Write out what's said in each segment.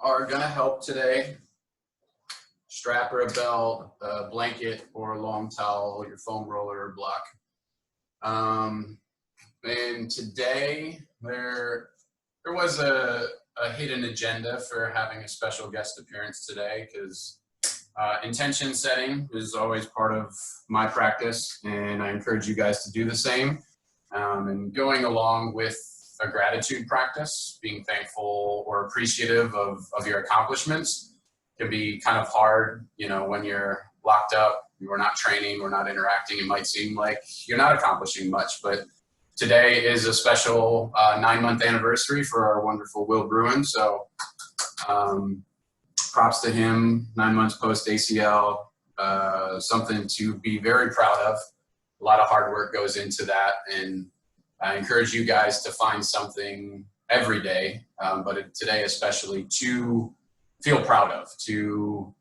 are going to help today. Strap or a belt, a blanket or a long towel, your foam roller or block. And today there was a hidden agenda for having a special guest appearance today, because intention setting is always part of my practice, and I encourage you guys to do the same. And going along with a gratitude practice, being thankful or appreciative of your accomplishments, can be kind of hard, you know, when you're locked up, we're not training, we're not interacting. It might seem like you're not accomplishing much, but today is a special 9-month anniversary for our wonderful Will Bruin. So props to him, 9 months post ACL, something to be very proud of. A lot of hard work goes into that, and I encourage you guys to find something every day, but today especially, to feel proud of, to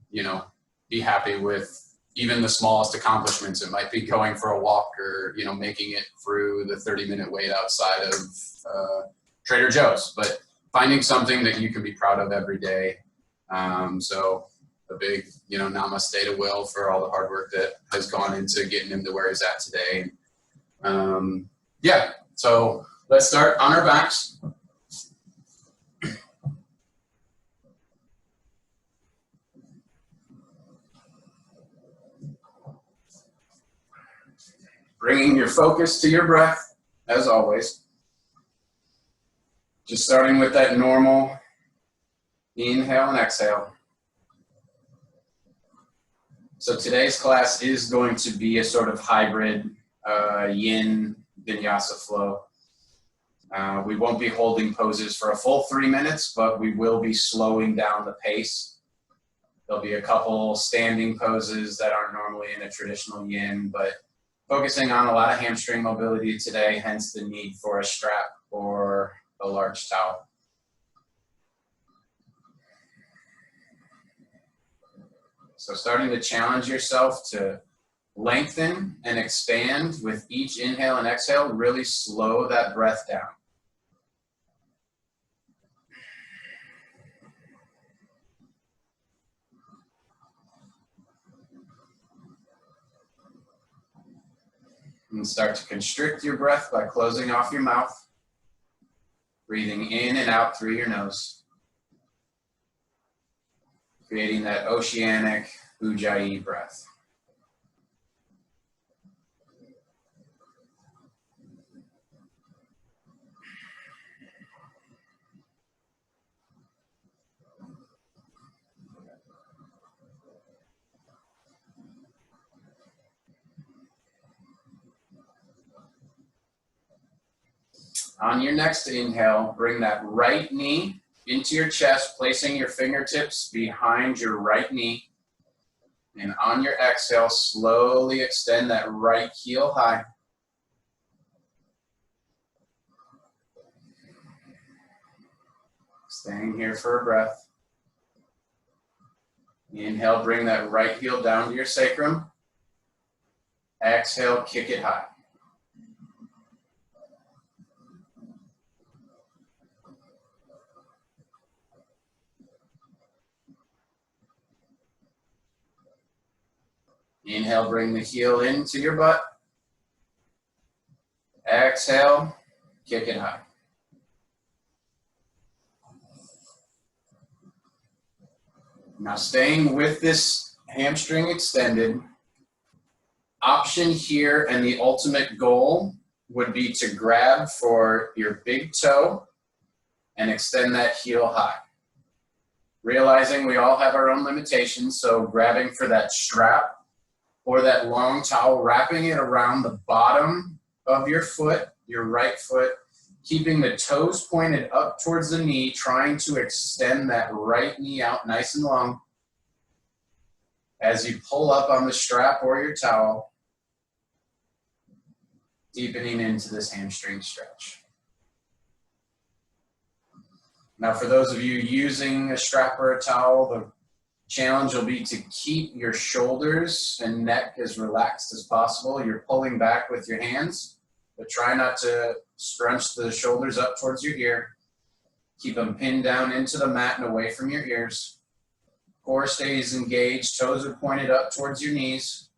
you know, be happy with even the smallest accomplishments. It might be going for a walk, or, you know, making it through the 30-minute wait outside of Trader Joe's, but finding something that you can be proud of every day. So a big, you know, namaste to Will for all the hard work that has gone into getting him to where he's at today. Yeah, so let's start on our backs. Bringing your focus to your breath, as always. Just starting with that normal inhale and exhale. So today's class is going to be a sort of hybrid yin vinyasa flow. We won't be holding poses for a full 3 minutes, but we will be slowing down the pace. There'll be a couple standing poses that aren't normally in a traditional yin, but focusing on a lot of hamstring mobility today, hence the need for a strap or a large towel. So starting to challenge yourself to lengthen and expand with each inhale and exhale, really slow that breath down. And start to constrict your breath by closing off your mouth, breathing in and out through your nose, creating that oceanic Ujjayi breath. On your next inhale, bring that right knee into your chest, placing your fingertips behind your right knee. And on your exhale, slowly extend that right heel high. Staying here for a breath. Inhale, bring that right heel down to your sacrum. Exhale, kick it high. Inhale, bring the heel into your butt. Exhale, kick it high. Now staying with this hamstring extended, option here and the ultimate goal would be to grab for your big toe and extend that heel high. Realizing we all have our own limitations, so grabbing for that strap or that long towel, wrapping it around the bottom of your foot, your right foot, keeping the toes pointed up towards the knee, trying to extend that right knee out nice and long. As you pull up on the strap or your towel, deepening into this hamstring stretch. Now, for those of you using a strap or a towel, the challenge will be to keep your shoulders and neck as relaxed as possible. You're pulling back with your hands, but try not to scrunch the shoulders up towards your ear. Keep them pinned down into the mat and away from your ears. Core stays engaged, toes are pointed up towards your knees.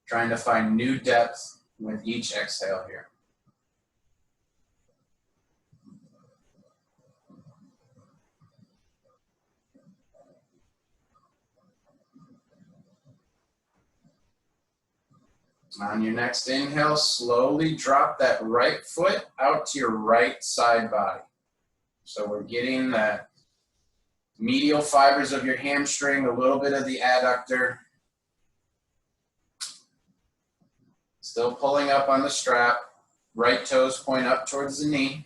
Trying to find new depth with each exhale here. On your next inhale, slowly drop that right foot out to your right side body. So we're getting the medial fibers of your hamstring, a little bit of the adductor. Still pulling up on the strap. Right toes point up towards the knee.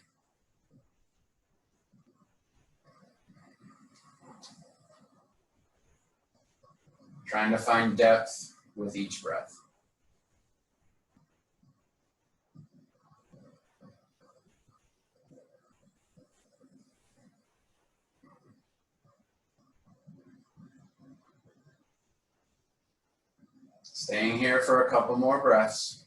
Trying to find depth with each breath. Staying here for a couple more breaths.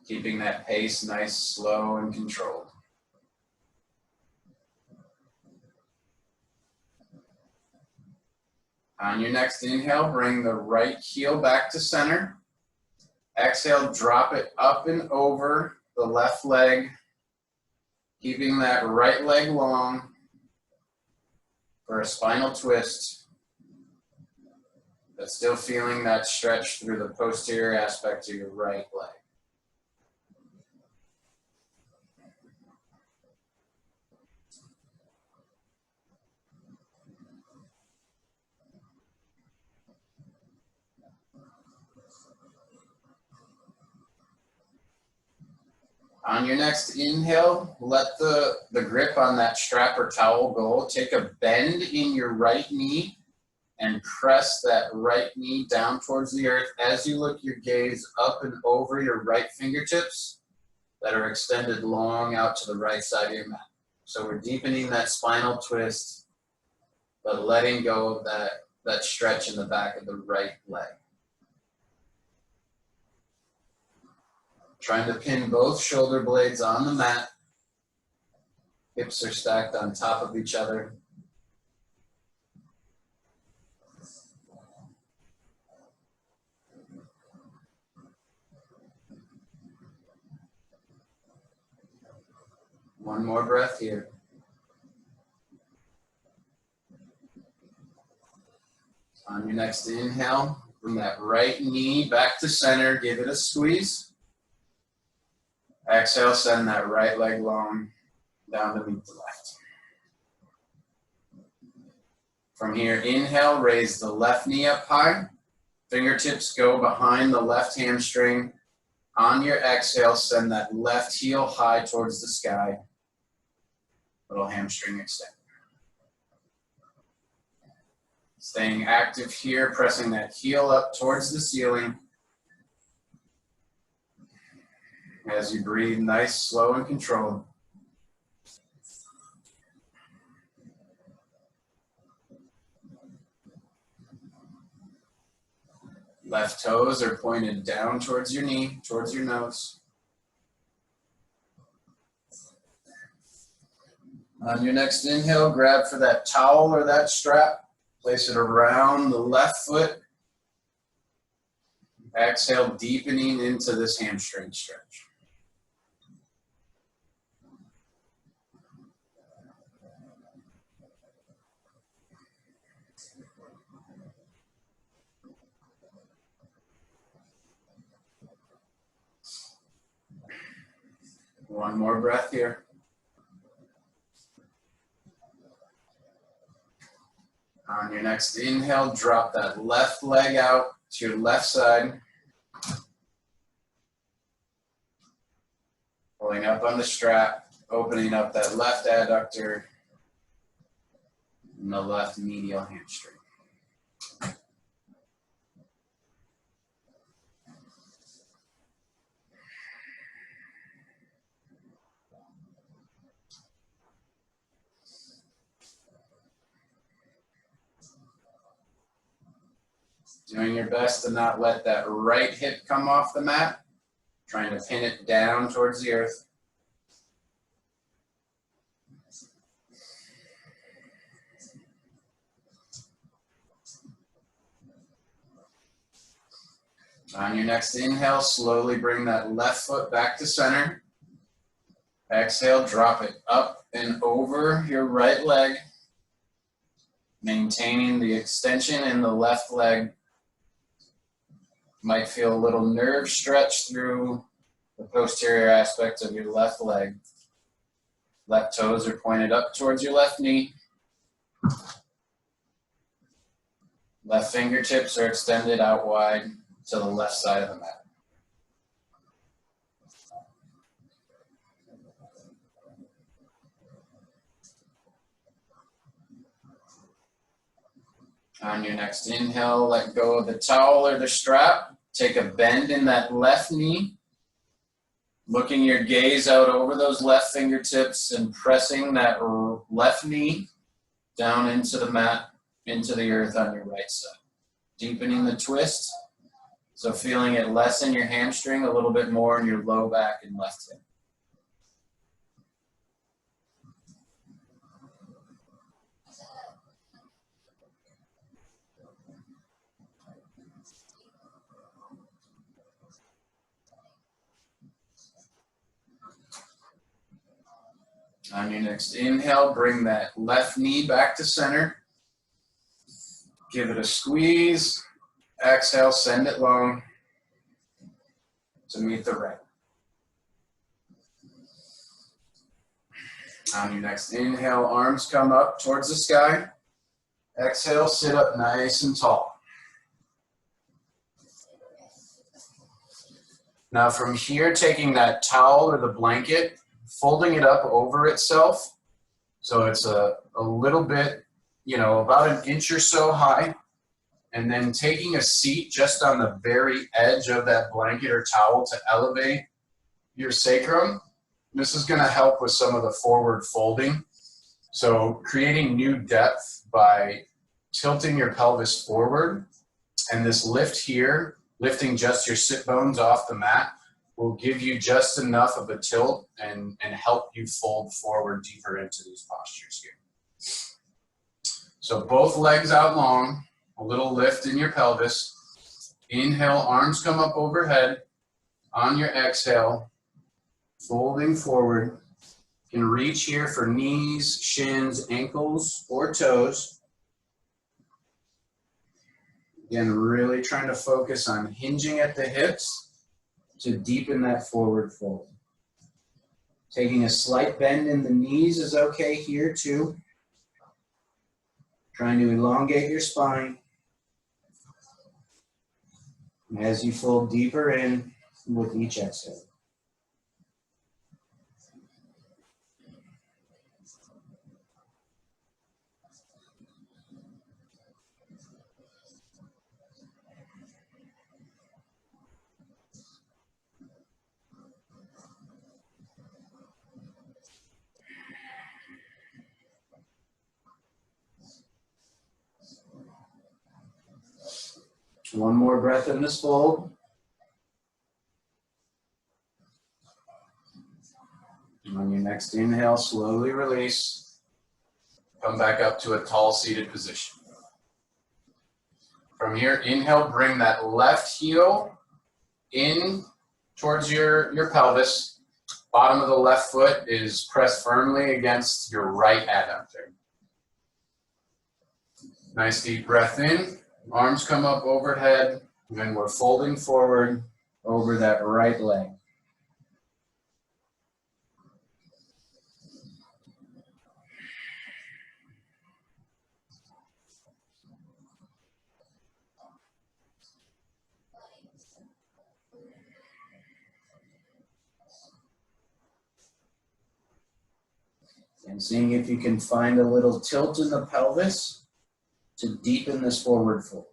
Keeping that pace nice, slow, and controlled. On your next inhale, bring the right heel back to center. Exhale, drop it up and over the left leg, keeping that right leg long for a spinal twist, but still feeling that stretch through the posterior aspect of your right leg. On your next inhale, let the grip on that strap or towel go. Take a bend in your right knee and press that right knee down towards the earth as you look your gaze up and over your right fingertips that are extended long out to the right side of your mat. So we're deepening that spinal twist, but letting go of that stretch in the back of the right leg. Trying to pin both shoulder blades on the mat. Hips are stacked on top of each other. One more breath here. On your next inhale, bring that right knee back to center. Give it a squeeze. Exhale, send that right leg long down to meet the left. From here, inhale, raise the left knee up high. Fingertips go behind the left hamstring. On your exhale, send that left heel high towards the sky. Little hamstring extend. Staying active here, pressing that heel up towards the ceiling. As you breathe, nice, slow, and controlled. Left toes are pointed down towards your knee, towards your nose. On your next inhale, grab for that towel or that strap. Place it around the left foot. Exhale, deepening into this hamstring stretch. One more breath here. On your next inhale, drop that left leg out to your left side. Pulling up on the strap, opening up that left adductor and the left medial hamstring. Doing your best to not let that right hip come off the mat. trying to pin it down towards the earth. On your next inhale, slowly bring that left foot back to center. Exhale, drop it up and over your right leg, maintaining the extension in the left leg. Might feel a little nerve stretch through the posterior aspect of your left leg. Left toes are pointed up towards your left knee. Left fingertips are extended out wide to the left side of the mat. On your next inhale, let go of the towel or the strap. Take a bend in that left knee. Looking your gaze out over those left fingertips and pressing that left knee down into the mat, into the earth on your right side. Deepening the twist. So feeling it less in your hamstring, a little bit more in your low back and left hip. On your next inhale, bring that left knee back to center. Give it a squeeze. Exhale, send it long to meet the right. On your next inhale, arms come up towards the sky. Exhale, sit up nice and tall. Now from here, taking that towel or the blanket, folding it up over itself. So it's a little bit, about an inch or so high. And then taking a seat just on the very edge of that blanket or towel to elevate your sacrum. This is going to help with some of the forward folding. So creating new depth by tilting your pelvis forward. And this lift here, lifting just your sit bones off the mat, will give you just enough of a tilt and help you fold forward deeper into these postures here. So both legs out long, a little lift in your pelvis. Inhale, arms come up overhead. On your exhale, folding forward. You can reach here for knees, shins, ankles, or toes. Again, really trying to focus on hinging at the hips to deepen that forward fold. Taking a slight bend in the knees is okay here too. Trying to elongate your spine. As you fold deeper in with each exhale. One more breath in this fold. And on your next inhale, slowly release. Come back up to a tall seated position. From here, inhale, bring that left heel in towards your pelvis. Bottom of the left foot is pressed firmly against your right adductor. Nice deep breath in. Arms come up overhead, and then we're folding forward over that right leg. And seeing if you can find a little tilt in the pelvis to deepen this forward fold.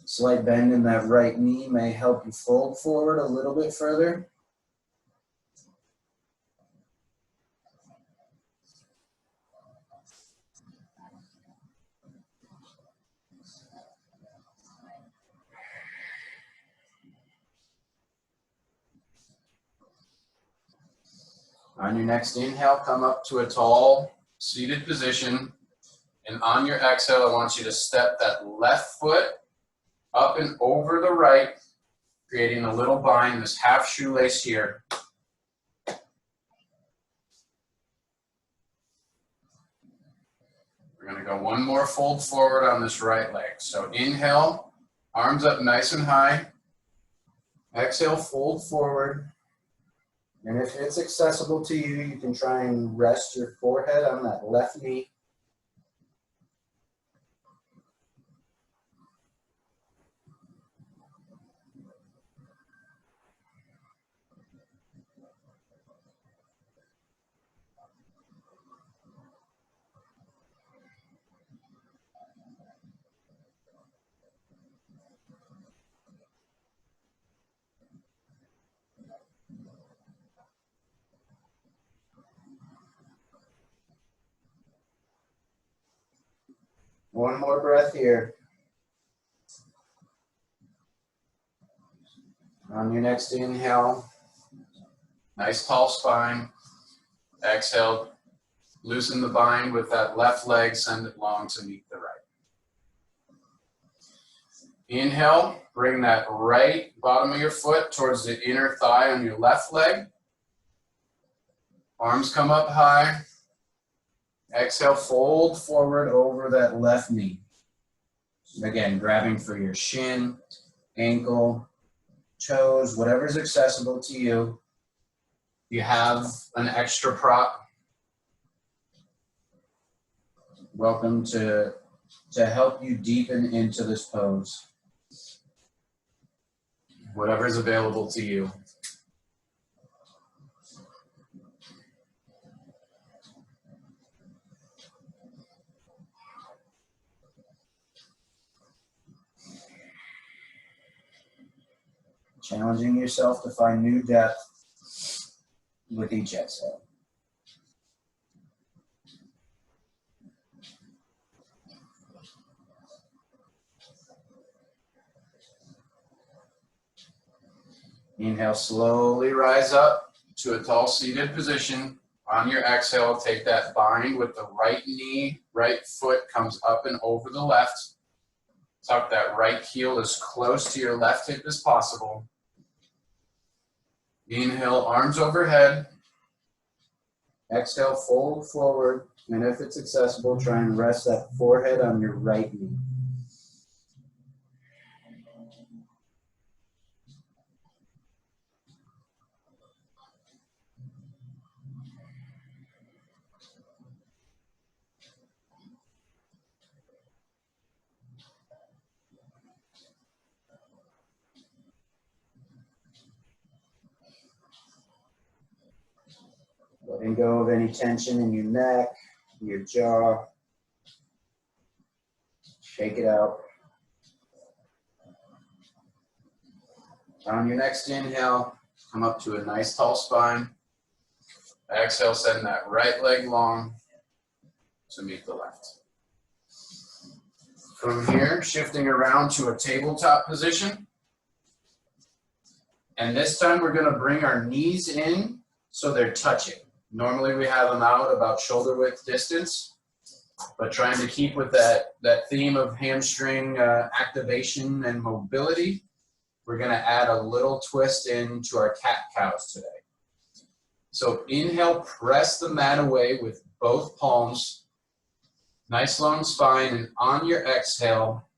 Slight bend in that right knee may help you fold forward a little bit further. On your next inhale, come up to a tall seated position. And on your exhale, I want you to step that left foot up and over the right, creating a little bind, this half shoelace here. We're going to go one more fold forward on this right leg. So inhale, arms up nice and high. Exhale, fold forward. And if it's accessible to you, you can try and rest your forehead on that left knee. One more breath here. On your next inhale, nice tall spine. Exhale, loosen the bind with that left leg, send it long to meet the right. Inhale, bring that right bottom of your foot towards the inner thigh on your left leg. Arms come up high. Exhale, fold forward over that left knee. Again, grabbing for your shin, ankle, toes, whatever's accessible to you. If you have an extra prop, welcome to help you deepen into this pose. Whatever's available to you. Challenging yourself to find new depth with each exhale. Inhale, slowly rise up to a tall seated position. On your exhale, take that bind with the right knee, right foot comes up and over the left. Tuck that right heel as close to your left hip as possible. Inhale, arms overhead. Exhale, fold forward. And if it's accessible, try and rest that forehead on your right knee. Letting go of any tension in your neck, your jaw. Shake it out. On your next inhale, come up to a nice tall spine. Exhale, send that right leg long to meet the left. From here, shifting around to a tabletop position. And this time we're going to bring our knees in so they're touching. Normally we have them out about shoulder width distance, but trying to keep with that theme of hamstring activation and mobility, we're going to add a little twist into our cat-cows today. So inhale, press the mat away with both palms. Nice long spine, and on your exhale,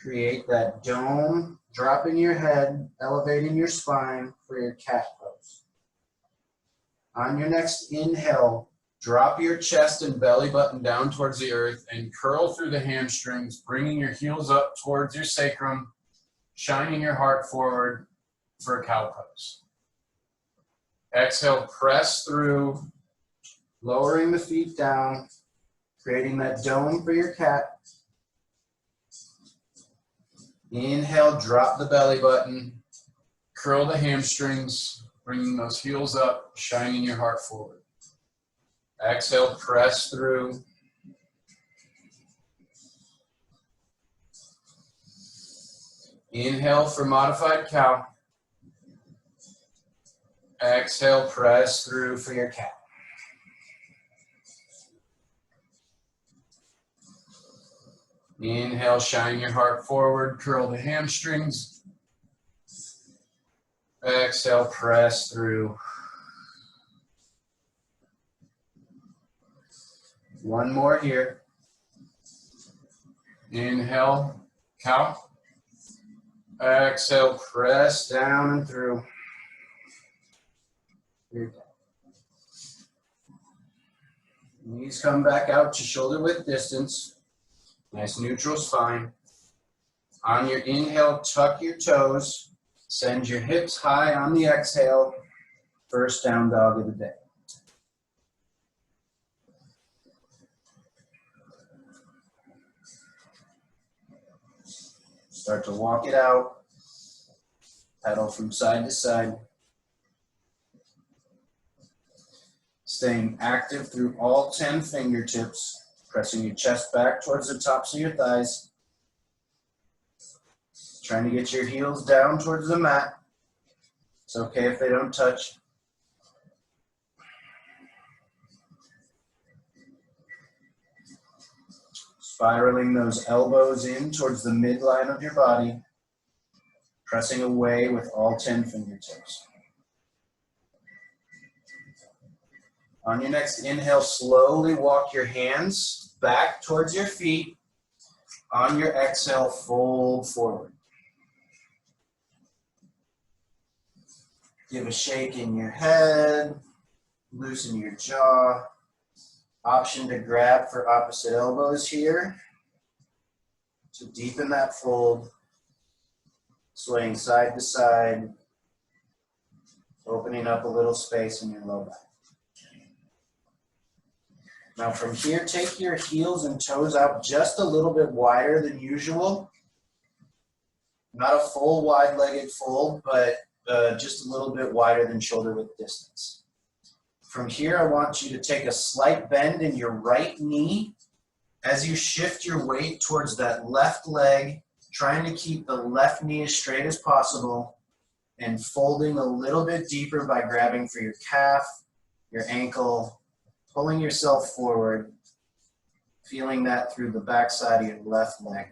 create that dome, dropping your head, elevating your spine for your cat pose. On your next inhale, drop your chest and belly button down towards the earth and curl through the hamstrings, bringing your heels up towards your sacrum, shining your heart forward for a cow pose. Exhale, press through, lowering the feet down, creating that dome for your cat. Inhale, drop the belly button, curl the hamstrings, bringing those heels up, shining your heart forward. Exhale, press through. Inhale for modified cow. Exhale, press through for your cat. Inhale, shine your heart forward, curl the hamstrings. Exhale, press through. One more here. Inhale, cow. Exhale, press down and through. Knees come back out to shoulder width distance. Nice neutral spine. On your inhale, tuck your toes. Send your hips high on the exhale. First down dog of the day. Start to walk it out. Pedal from side to side. Staying active through all 10 fingertips. Pressing your chest back towards the tops of your thighs. Trying to get your heels down towards the mat. It's okay if they don't touch. Spiraling those elbows in towards the midline of your body. Pressing away with all 10 fingertips. On your next inhale, slowly walk your hands back towards your feet. On your exhale, fold forward. Give a shake in your head. Loosen your jaw. Option to grab for opposite elbows here. To deepen that fold. Swaying side to side. Opening up a little space in your low back. Now from here, take your heels and toes out just a little bit wider than usual. Not a full wide-legged fold, but just a little bit wider than shoulder width distance. From here, I want you to take a slight bend in your right knee as you shift your weight towards that left leg, trying to keep the left knee as straight as possible and folding a little bit deeper by grabbing for your calf, your ankle, pulling yourself forward, feeling that through the backside of your left leg.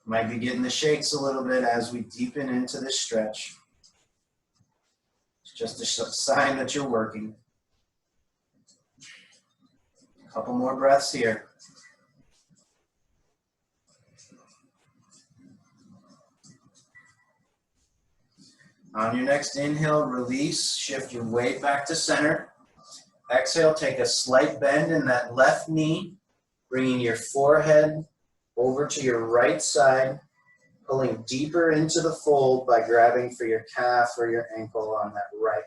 Might be getting the shakes a little bit as we deepen into this stretch. It's just a sign that you're working. A couple more breaths here. On your next inhale, release, shift your weight back to center. Exhale, take a slight bend in that left knee, bringing your forehead over to your right side, pulling deeper into the fold by grabbing for your calf or your ankle on that right leg.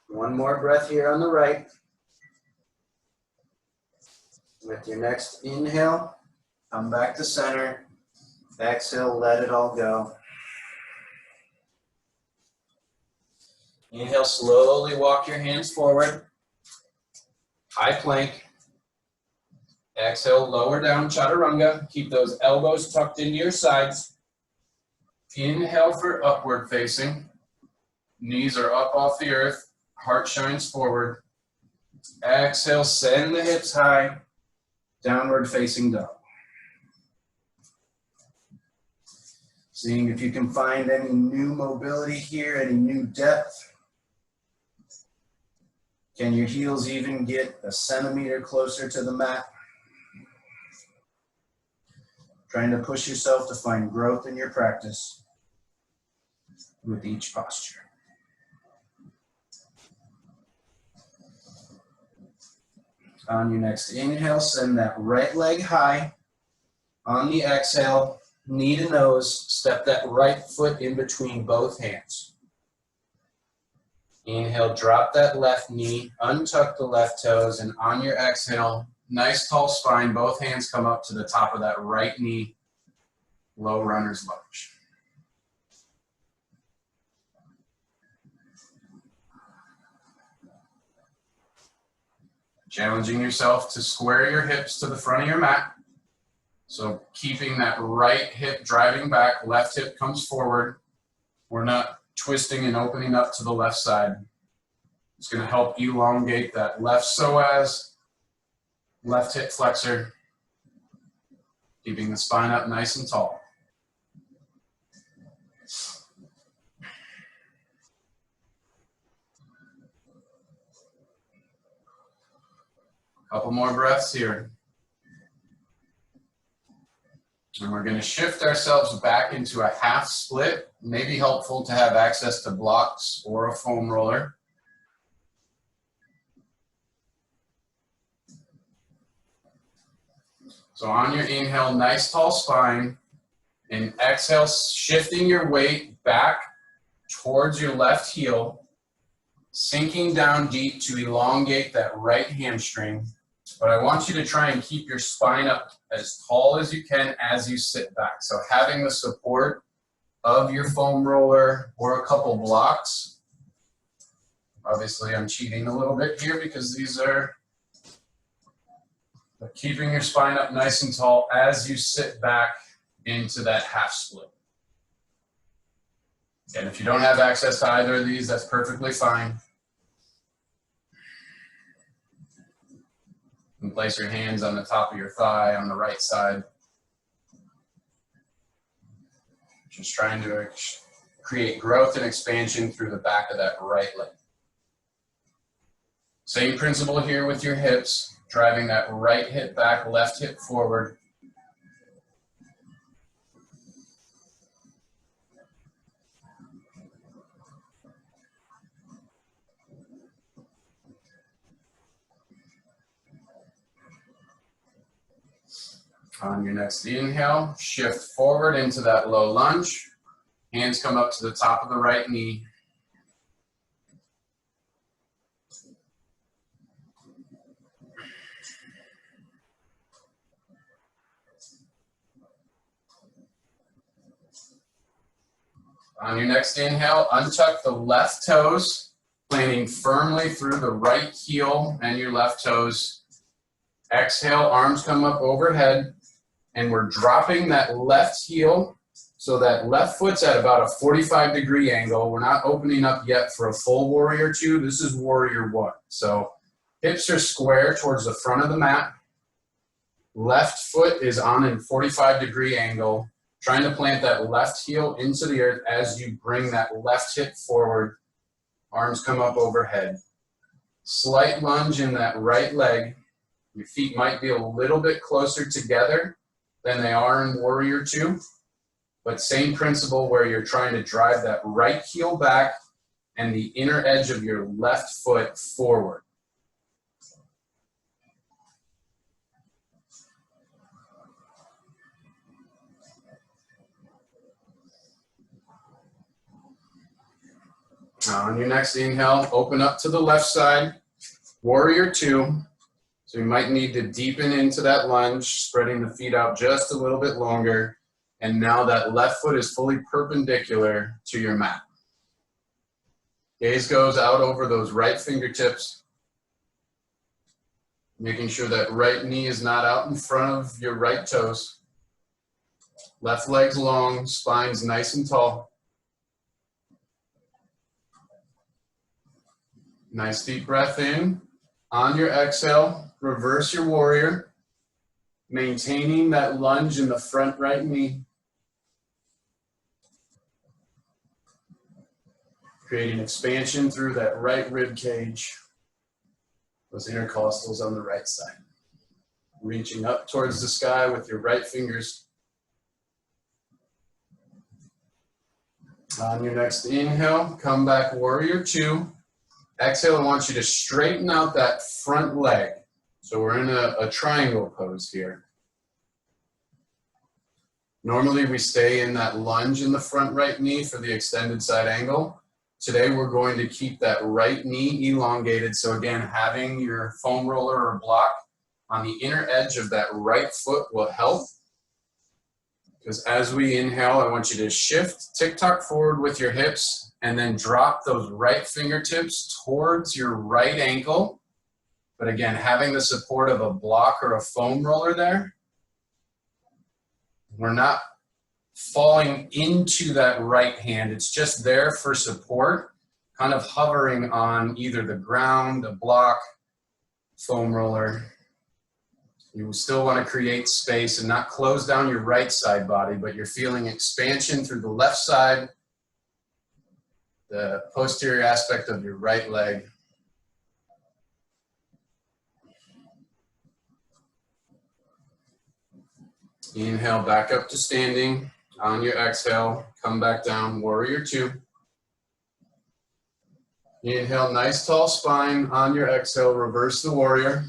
One more breath here on the right. With your next inhale, come back to center. Exhale, let it all go. Inhale, slowly walk your hands forward. High plank. Exhale, lower down, chaturanga. Keep those elbows tucked into your sides. Inhale for upward facing. Knees are up off the earth. Heart shines forward. Exhale, send the hips high. Downward facing dog. Seeing if you can find any new mobility here, any new depth. Can your heels even get a centimeter closer to the mat? Trying to push yourself to find growth in your practice with each posture. On your next inhale, send that right leg high. On the exhale, knee to nose, step that right foot in between both hands. Inhale, drop that left knee, untuck the left toes, and on your exhale, nice tall spine. Both hands come up to the top of that right knee. Low runner's lunge. Challenging yourself to square your hips to the front of your mat. So keeping that right hip driving back, left hip comes forward. We're not twisting and opening up to the left side. It's going to help elongate that left psoas, left hip flexor, keeping the spine up nice and tall. Couple more breaths here. And we're going to shift ourselves back into a half split. It may be helpful to have access to blocks or a foam roller. So on your inhale, nice tall spine. And exhale, shifting your weight back towards your left heel, sinking down deep to elongate that right hamstring. But I want you to try and keep your spine up as tall as you can as you sit back. So having the support of your foam roller or a couple blocks. Obviously, I'm cheating a little bit here because these are keeping your spine up nice and tall as you sit back into that half split. And if you don't have access to either of these, that's perfectly fine. You can place your hands on the top of your thigh on the right side. Just trying to create growth and expansion through the back of that right leg. Same principle here with your hips, driving that right hip back, left hip forward. On your next inhale, shift forward into that low lunge. Hands come up to the top of the right knee. On your next inhale, untuck the left toes, planting firmly through the right heel and your left toes. Exhale, arms come up overhead, and we're dropping that left heel so that left foot's at about a 45-degree angle. We're not opening up yet for a full warrior two. This is warrior one. So hips are square towards the front of the mat. Left foot is on a 45-degree angle. Trying to plant that left heel into the earth as you bring that left hip forward. Arms come up overhead. Slight lunge in that right leg. Your feet might be a little bit closer together than they are in warrior two, but same principle where you're trying to drive that right heel back and the inner edge of your left foot forward. Now on your next inhale, open up to the left side, warrior two. So you might need to deepen into that lunge, spreading the feet out just a little bit longer. And now that left foot is fully perpendicular to your mat. Gaze goes out over those right fingertips, making sure that right knee is not out in front of your right toes. Left leg's long, spine's nice and tall. Nice deep breath in. On your exhale, reverse your warrior, maintaining that lunge in the front right knee. Creating expansion through that right rib cage. Those intercostals on the right side. Reaching up towards the sky with your right fingers. On your next inhale, come back warrior two. Exhale, I want you to straighten out that front leg. So we're in a triangle pose here. Normally we stay in that lunge in the front right knee for the extended side angle. Today we're going to keep that right knee elongated. So again, having your foam roller or block on the inner edge of that right foot will help. Because as we inhale, I want you to shift, tick-tock forward with your hips, and then drop those right fingertips towards your right ankle. But again, having the support of a block or a foam roller there. We're not falling into that right hand. It's just there for support, kind of hovering on either the ground, a block, foam roller. You still want to create space and not close down your right side body, but you're feeling expansion through the left side, the posterior aspect of your right leg. Inhale back up to standing. On your exhale, come back down, warrior two. Inhale, nice tall spine. On your exhale, reverse the warrior.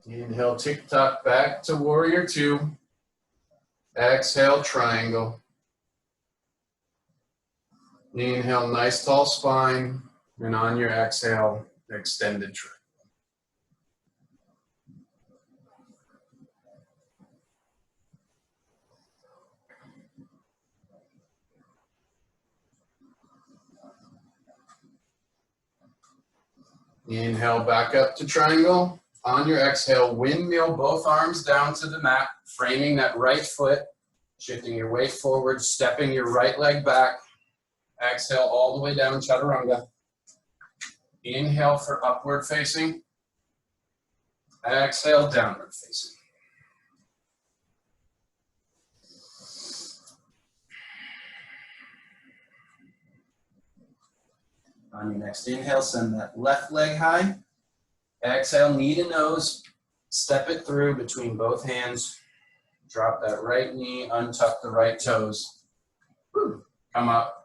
Inhale, tick-tock back to warrior two. Exhale, triangle. Inhale, nice tall spine. And on your exhale, extended triangle. Inhale, back up to triangle. On your exhale, windmill both arms down to the mat, framing that right foot, shifting your weight forward, stepping your right leg back. Exhale all the way down, chaturanga. Inhale for upward facing. Exhale, downward facing. On your next inhale, send that left leg high. Exhale, knee to nose. Step it through between both hands. Drop that right knee, untuck the right toes. Woo. Come up.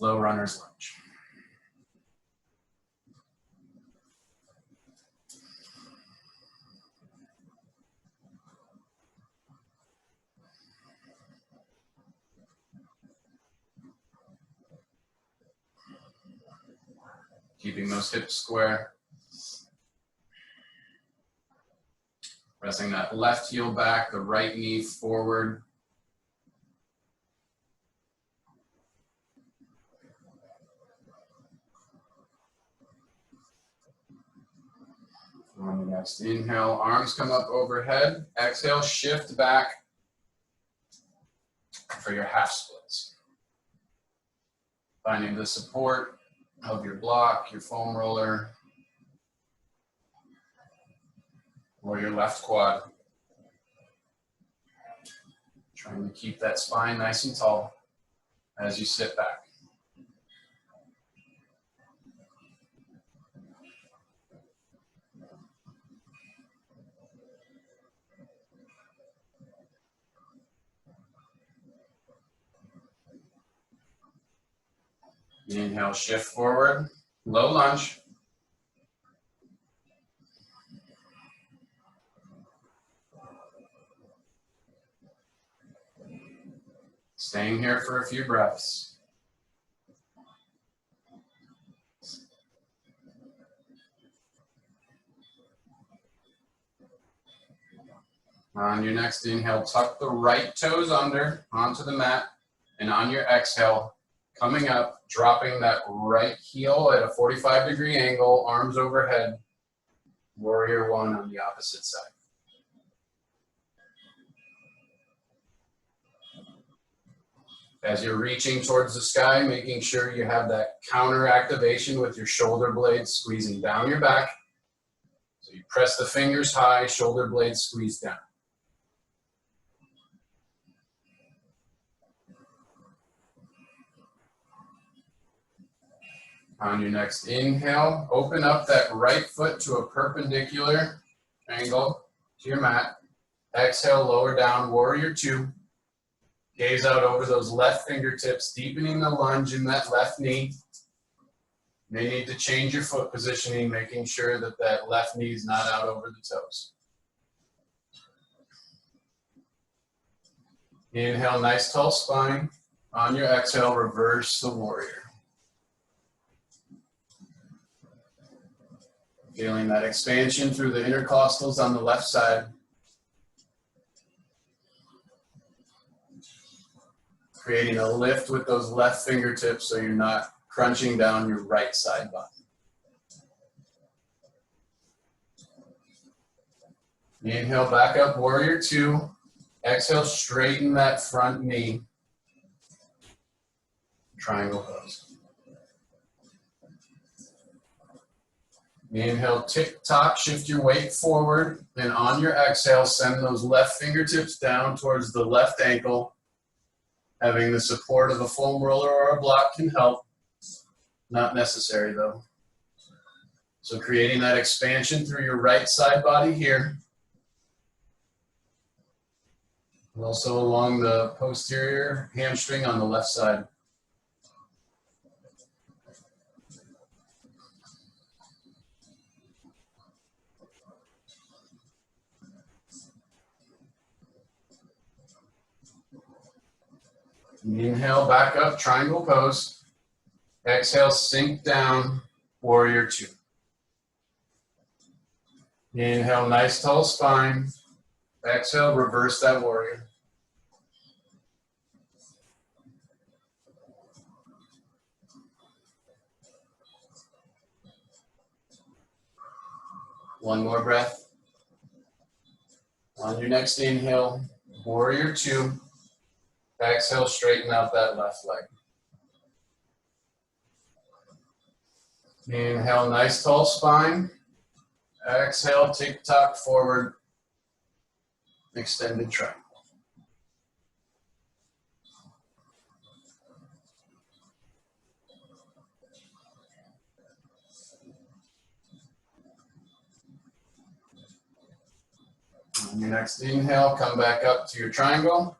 Low runner's lunge. Keeping those hips square. Pressing that left heel back, the right knee forward. On the next inhale, arms come up overhead. Exhale, shift back for your half splits. Finding the support of your block, your foam roller, or your left quad. Trying to keep that spine nice and tall as you sit back. Inhale, shift forward, low lunge. Staying here for a few breaths. On your next inhale, tuck the right toes under onto the mat, and on your exhale, coming up, dropping that right heel at a 45-degree angle, arms overhead, warrior one on the opposite side. As you're reaching towards the sky, making sure you have that counter activation with your shoulder blades squeezing down your back. So you press the fingers high, shoulder blades squeeze down. On your next inhale, open up that right foot to a perpendicular angle to your mat. Exhale, lower down, warrior two. Gaze out over those left fingertips, deepening the lunge in that left knee. You may need to change your foot positioning, making sure that that left knee is not out over the toes. Inhale, nice tall spine. On your exhale, reverse the warrior. Feeling that expansion through the intercostals on the left side. Creating a lift with those left fingertips so you're not crunching down your right side body. Inhale, back up, warrior two. Exhale, straighten that front knee. Triangle pose. Inhale, tick-tock, shift your weight forward. Then on your exhale, send those left fingertips down towards the left ankle. Having the support of a foam roller or a block can help. Not necessary though. So creating that expansion through your right side body here. And also along the posterior hamstring on the left side. Inhale, back up, triangle pose. Exhale, sink down, warrior two. Inhale, nice tall spine. Exhale, reverse that warrior. One more breath. On your next inhale, warrior two. Exhale, straighten out that left leg. Inhale, nice tall spine. Exhale, tick-tock forward. Extended triangle. On your next inhale, come back up to your triangle.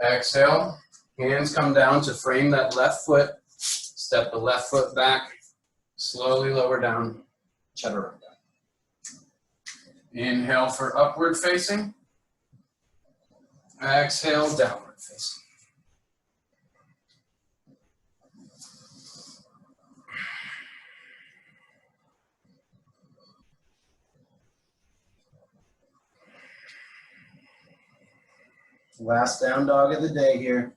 Exhale, hands come down to frame that left foot. Step the left foot back. Slowly lower down, chaturanga. Inhale for upward facing. Exhale, downward facing. Last down dog of the day here.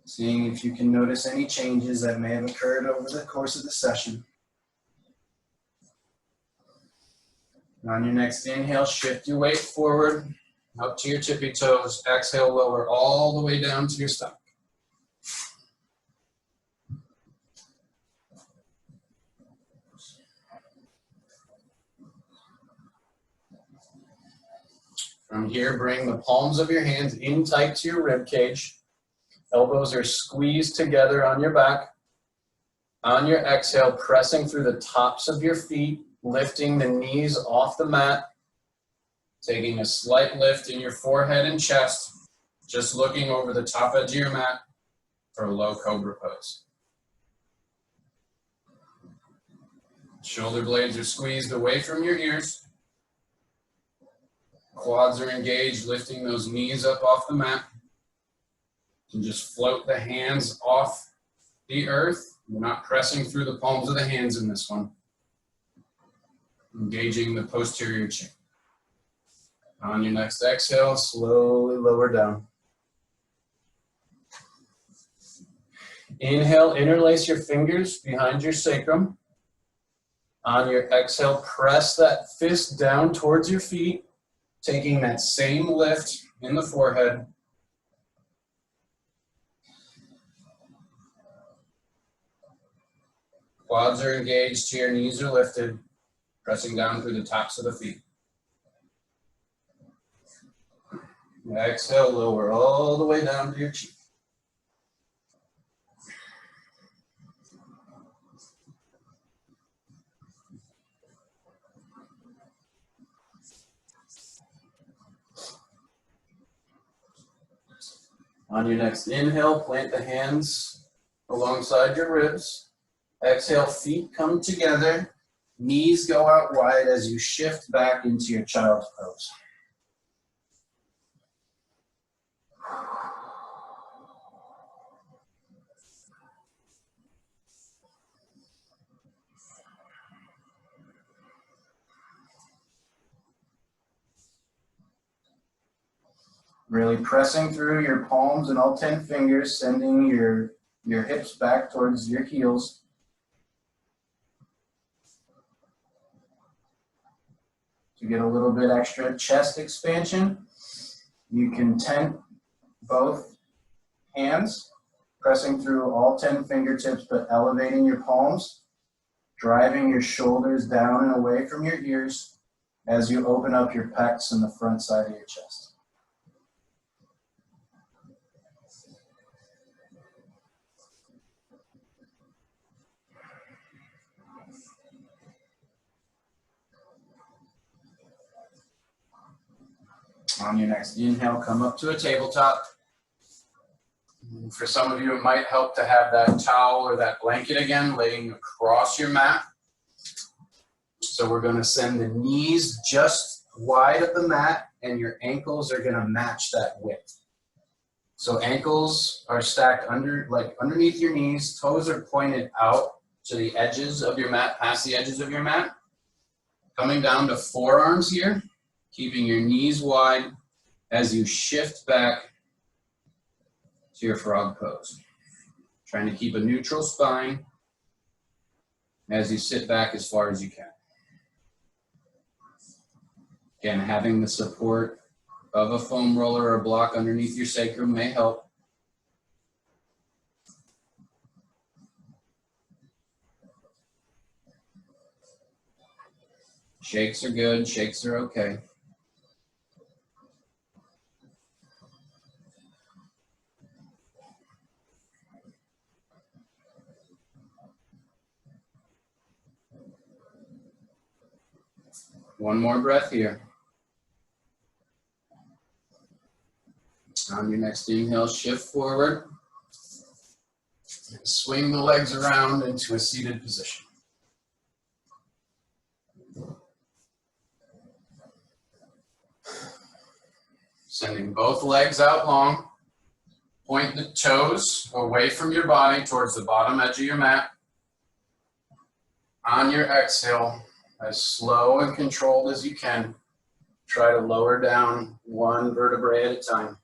Seeing if you can notice any changes that may have occurred over the course of the session. On your next inhale, shift your weight forward, up to your tippy toes. Exhale, lower all the way down to your stomach. From here, bring the palms of your hands in tight to your rib cage. Elbows are squeezed together on your back. On your exhale, pressing through the tops of your feet, lifting the knees off the mat, taking a slight lift in your forehead and chest, just looking over the top edge of your mat for a low cobra pose. Shoulder blades are squeezed away from your ears. Quads are engaged, lifting those knees up off the mat. And just float the hands off the earth. We're not pressing through the palms of the hands in this one. Engaging the posterior chain. On your next exhale, slowly lower down. Inhale, interlace your fingers behind your sacrum. On your exhale, press that fist down towards your feet, taking that same lift in the forehead. Quads are engaged here, knees are lifted, pressing down through the tops of the feet. Exhale, lower all the way down to your cheek. On your next inhale, plant the hands alongside your ribs. Exhale, feet come together. Knees go out wide as you shift back into your child's pose. Really pressing through your palms and all 10 fingers, sending your hips back towards your heels. To get a little bit extra chest expansion, you can tent both hands, pressing through all 10 fingertips, but elevating your palms, driving your shoulders down and away from your ears as you open up your pecs and the front side of your chest. On your next inhale, come up to a tabletop. For some of you, it might help to have that towel or that blanket again laying across your mat. So we're going to send the knees just wide of the mat, and your ankles are going to match that width. So ankles are stacked underneath your knees, toes are pointed out to the edges of your mat, past the edges of your mat. Coming down to forearms here, keeping your knees wide as you shift back to your frog pose. Trying to keep a neutral spine as you sit back as far as you can. Again, having the support of a foam roller or block underneath your sacrum may help. Shakes are good, shakes are okay. One more breath here. On your next inhale, shift forward. And swing the legs around into a seated position. Sending both legs out long. Point the toes away from your body towards the bottom edge of your mat. On your exhale, as slow and controlled as you can, try to lower down one vertebrae at a time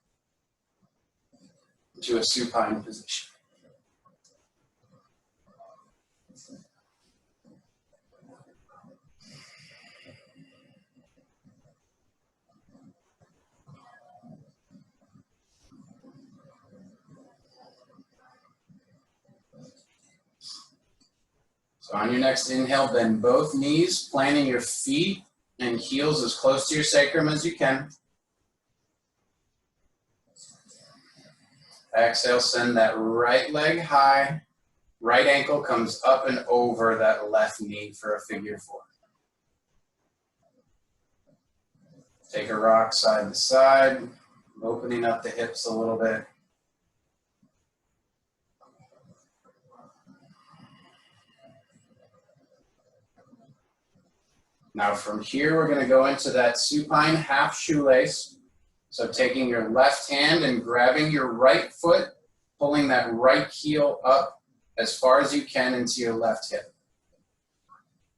to a supine position. So on your next inhale, bend both knees, planting your feet and heels as close to your sacrum as you can. Exhale, send that right leg high. Right ankle comes up and over that left knee for a figure four. Take a rock side to side, opening up the hips a little bit. Now from here, we're going to go into that supine half shoelace. So taking your left hand and grabbing your right foot, pulling that right heel up as far as you can into your left hip.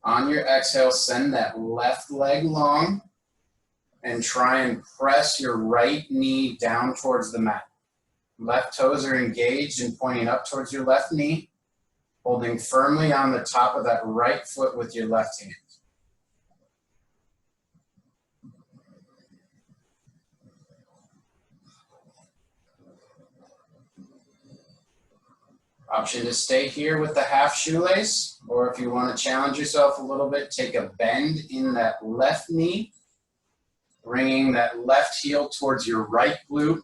On your exhale, send that left leg long and try and press your right knee down towards the mat. Left toes are engaged and pointing up towards your left knee, holding firmly on the top of that right foot with your left hand. Option to stay here with the half shoelace, or if you want to challenge yourself a little bit, take a bend in that left knee, bringing that left heel towards your right glute,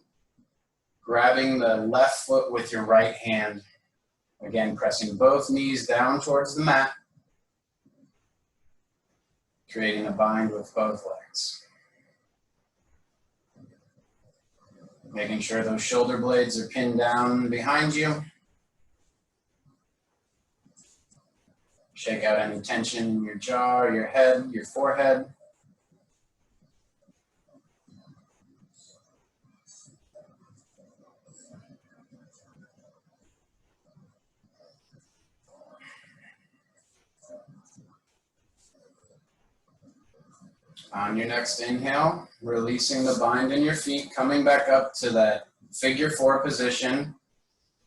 grabbing the left foot with your right hand. Again, pressing both knees down towards the mat, creating a bind with both legs. Making sure those shoulder blades are pinned down behind you. Shake out any tension in your jaw, your head, your forehead. On your next inhale, releasing the bind in your feet, coming back up to that figure 4 position.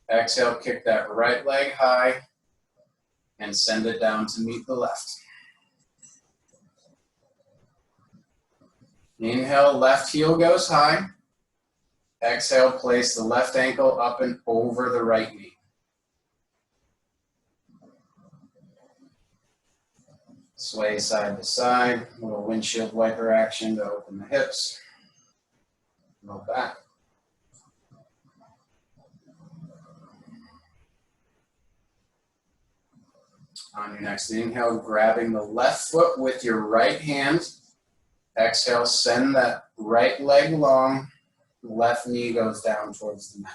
Exhale, kick that right leg high and send it down to meet the left. Inhale, left heel goes high. Exhale, place the left ankle up and over the right knee. Sway side to side, little windshield wiper action to open the hips. Roll back. On your next inhale, grabbing the left foot with your right hand. Exhale, send that right leg long. Left knee goes down towards the mat.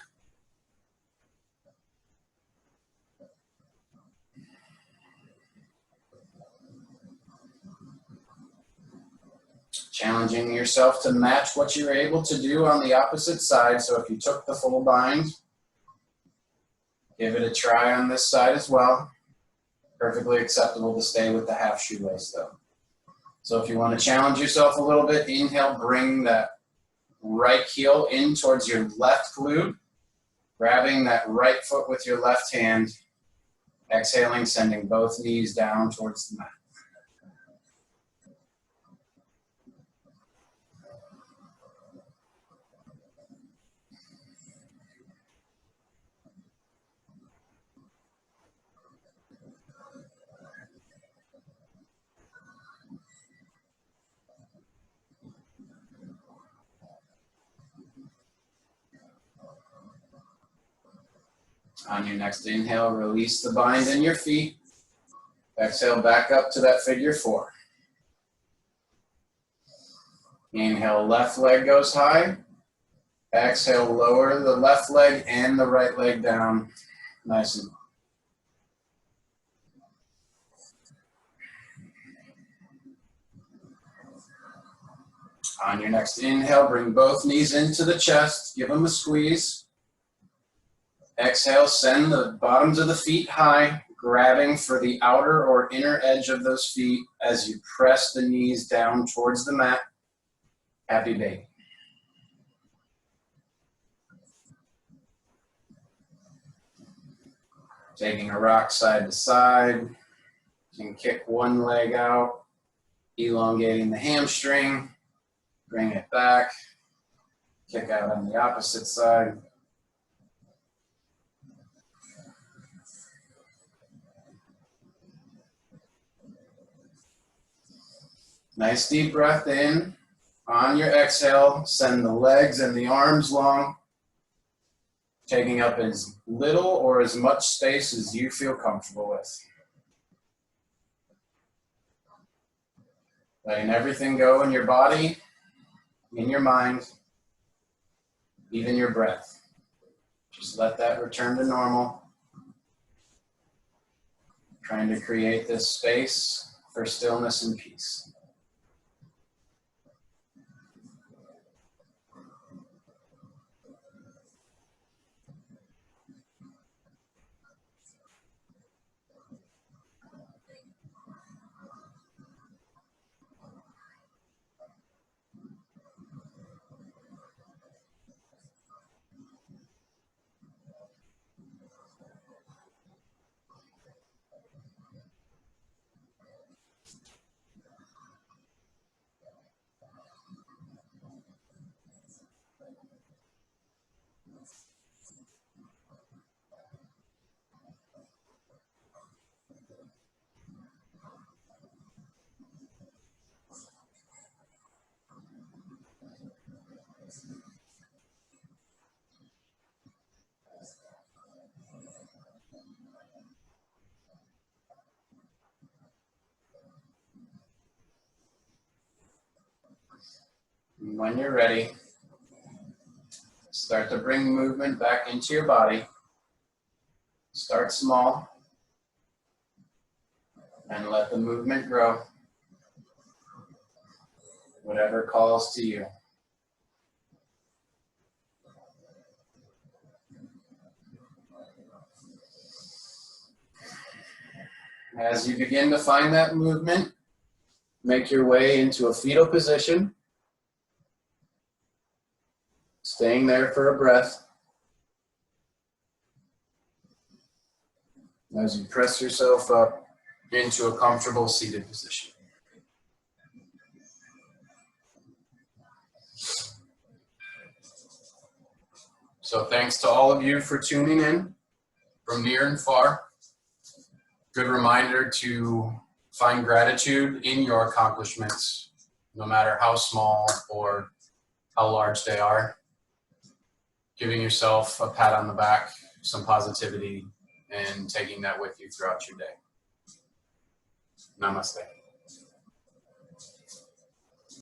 Challenging yourself to match what you're able to do on the opposite side. So if you took the full bind, give it a try on this side as well. Perfectly acceptable to stay with the half shoelace though. So if you want to challenge yourself a little bit, inhale, bring that right heel in towards your left glute, grabbing that right foot with your left hand, exhaling, sending both knees down towards the mat. On your next inhale, release the bind in your feet. Exhale, back up to that figure 4. Inhale, left leg goes high. Exhale, lower the left leg and the right leg down. Nice and low. On your next inhale, bring both knees into the chest. Give them a squeeze. Exhale, send the bottoms of the feet high, grabbing for the outer or inner edge of those feet as you press the knees down towards the mat. Happy baby. Taking a rock side to side. You can kick one leg out, elongating the hamstring. Bring it back. Kick out on the opposite side. Nice deep breath in. On your exhale, send the legs and the arms long, taking up as little or as much space as you feel comfortable with. Letting everything go in your body, in your mind, even your breath. Just let that return to normal. Trying to create this space for stillness and peace. When you're ready, start to bring movement back into your body. Start small and let the movement grow. Whatever calls to you. As you begin to find that movement, make your way into a fetal position, staying there for a breath. As you press yourself up into a comfortable seated position. So thanks to all of you for tuning in from near and far. Good reminder to find gratitude in your accomplishments, no matter how small or how large they are. Giving yourself a pat on the back, some positivity, and taking that with you throughout your day. Namaste.